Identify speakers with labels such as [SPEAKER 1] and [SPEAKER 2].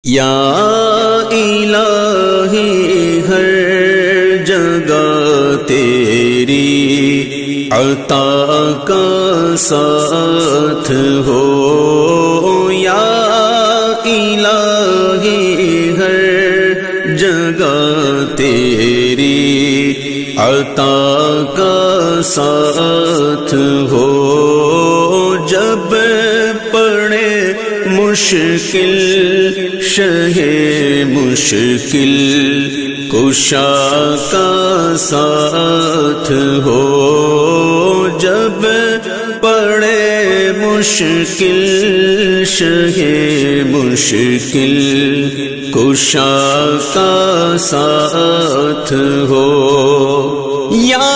[SPEAKER 1] یا الہی ہر جگہ تیری عطا کا ساتھ ہو، یا الہی ہر جگہ تیری عطا کا ساتھ ہو، جب پڑے مشکل شہ مشکل کشا کا ساتھ ہو، جب پڑے مشکل شہ مشکل کشا کا ساتھ ہو، یا